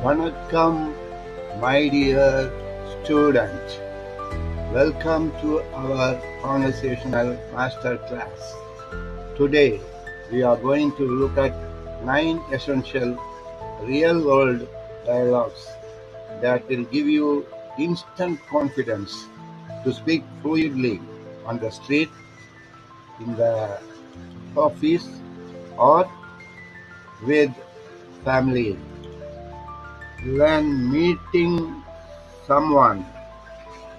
Vanakkam, my dear student. Welcome to our Conversational masterclass. Today, we are going to look at 9 essential real-world dialogues that will give you instant confidence to speak fluently on the street, in the office, or with family. When meeting someone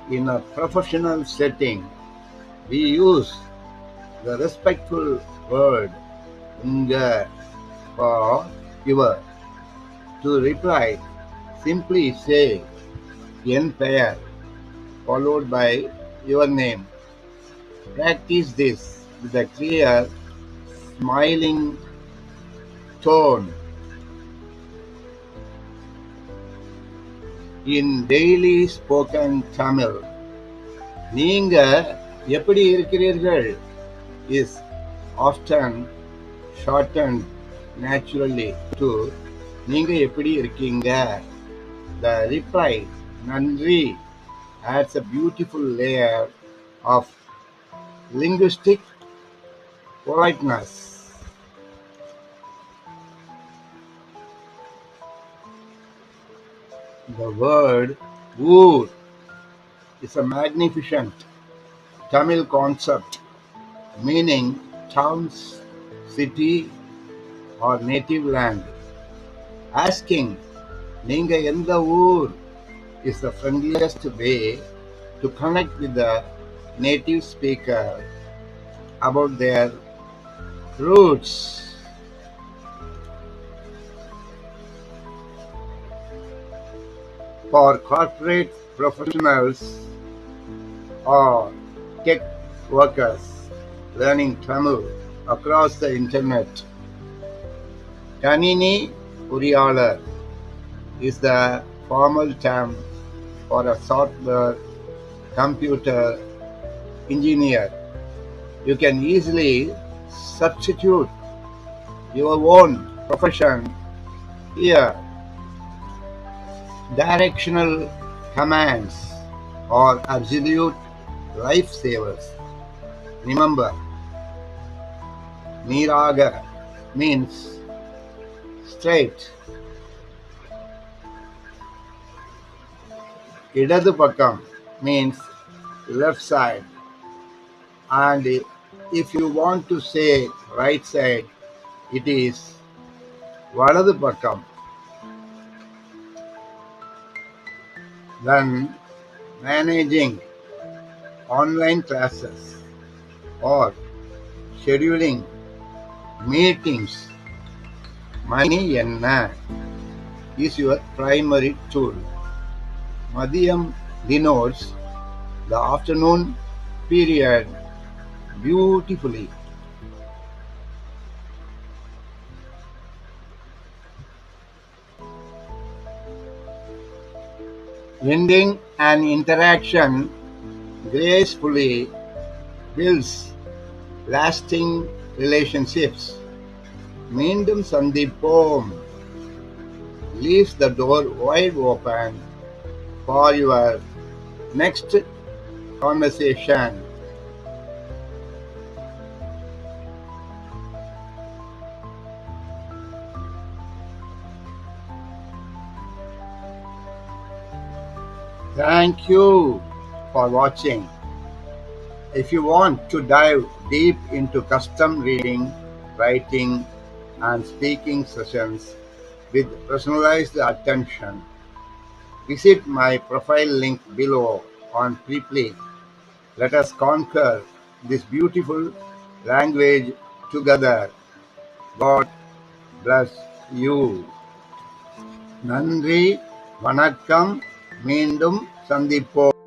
in a professional setting, we use the respectful word "unga" for your. To reply, simply say "en பெயர்" followed by your name. Practice this with a clear, smiling tone. In daily spoken Tamil, நீங்க எப்படி இருக்கிறீர்கள் is often shortened naturally to நீங்க எப்படி இருக்கீங்க. The reply நன்றி adds a beautiful layer of linguistic politeness. The word "wood" is a magnificent Tamil concept meaning towns, city, or native land. Asking "Ninga endha oor" is the friendliest way to connect with the native speaker about their roots. For corporate professionals or tech workers learning Tamil across the internet, Kanini Puriyalar is the formal term for a software computer engineer. You can easily substitute your own profession here. Directional commands are absolute lifesavers. Remember, Niraga means straight. Idadu Pakkam means left side. And if you want to say right side, it is Valadu Pakkam. When managing online classes or scheduling meetings, Mani Enna is your primary tool. Madhyam denotes the afternoon period beautifully. Ending an interaction gracefully builds lasting relationships. Meendum Sandipom leaves the door wide open for your next conversation. Thank you for watching. If you want to dive deep into custom reading, writing, and speaking sessions with personalized attention, visit my profile link below on Fluently. Let us conquer this beautiful language together. God bless you. நன்றி, வணக்கம், மீண்டும் சந்திப்போம்.